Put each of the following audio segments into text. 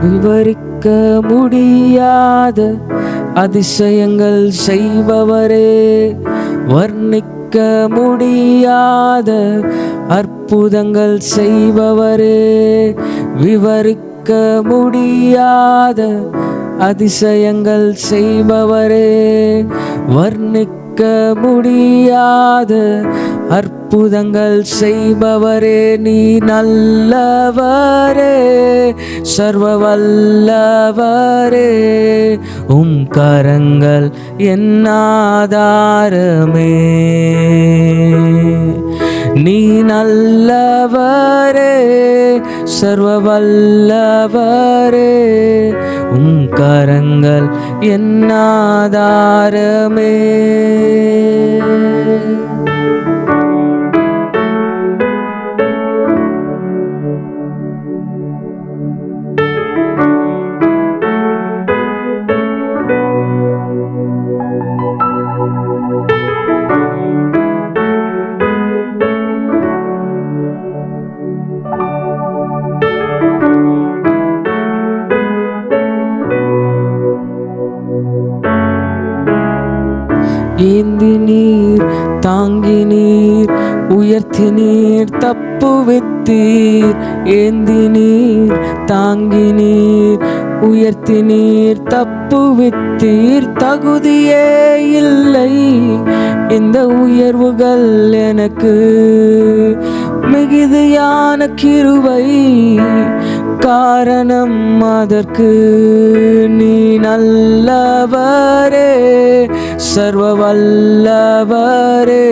விவரிக்க முடியாத அதிசயங்கள் செய்பவரே, வர்ணிக்க முடியாத அற்புதங்கள் செய்பவரே, விவரிக்க முடியாத அதிசயங்கள் செய்பவரே, வர்ணிக்க முடியாத அற்புதங்கள் செய்பவரே, நீ நல்லவரே, சர்வ வல்லவரே, உம் கரங்கள் என் ஆதாரமே. நீ நல்லவரே, சர்வ வல்லவரே, உம் கரங்கள் என் ஆதாரமே. ஏந்தி நீர், தாங்கி நீர், உயர்த்தி நீர், தப்புவித்தீர். ஏந்தி நீர், தாங்கி நீர், உயர்த்தி நீர், தப்புவித்தீர். தகுதியே இல்லை இந்த உயர்வுகள் எனக்கு, மிகுதியான கிருபை காரணம் அதற்கு. நீ நல்லவரே, சர்வ வல்லவரே,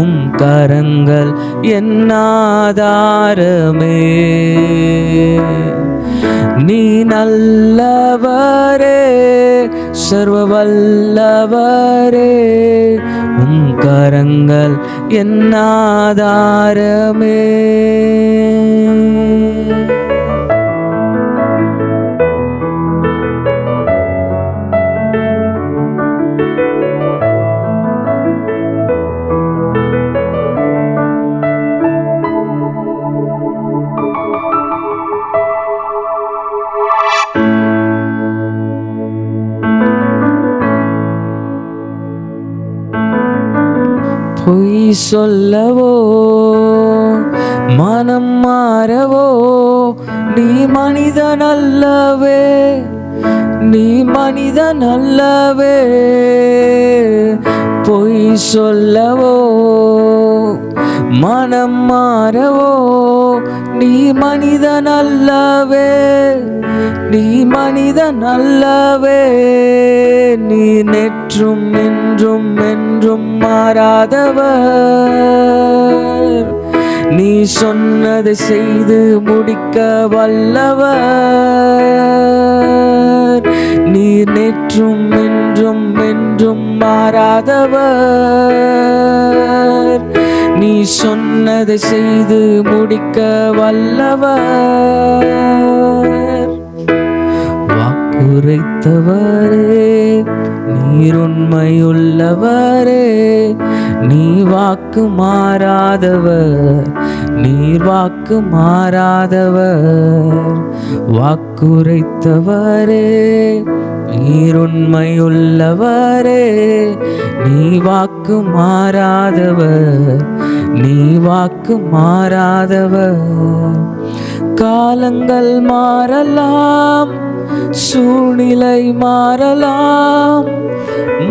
உம் கரங்கள் என் ஆதாரமே. நீ நல்லவரே, சர்வ வல்லவரே, உம் கரங்கள் என் ஆதாரமே. பொய் சொல்லவோ, மனம் மாறவோ, நீ மனிதன் அல்லவே, நீ மனிதன் அல்லவே. பொய் சொல்லவோ, மனம் மாறவோ, நீ மனிதன் அல்லவே, நீ மனிதன் அல்லவே. நீ நேற்றும் இன்றும் என்றும் மாறாதவர், நீ சொன்னதை செய்து முடிக்க வல்லவர். நீ நேற்றும் இன்றும் என்றும் மாறாதவர், நீ சொன்னதை செய்து முடிக்க வல்லவர். வாக்குரைத்தவரே, நீர் உண்மையுள்ளவரே, நீ வாக்கு மாறாதவர், நீர் வாக்கு மாறாதவர். வாக்குரைத்தவரே, நீர் உண்மையுள்ளவரே, நீ வாக்கு மாறாதவர், நீ வாக்கு மாறாதவர். காலங்கள் மாறலாம், சூழ்நிலை மாறலாம்,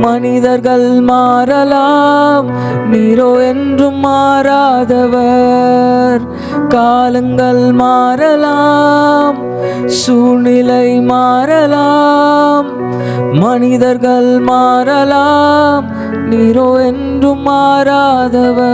மனிதர்கள் மாறலாம், நீரோ என்றும் மாறாதவர். காலங்கள் மாறலாம், சூழ்நிலை மாறலாம், மனிதர்கள் மாறலாம், நீரோ என்றும் மாறாதவர்.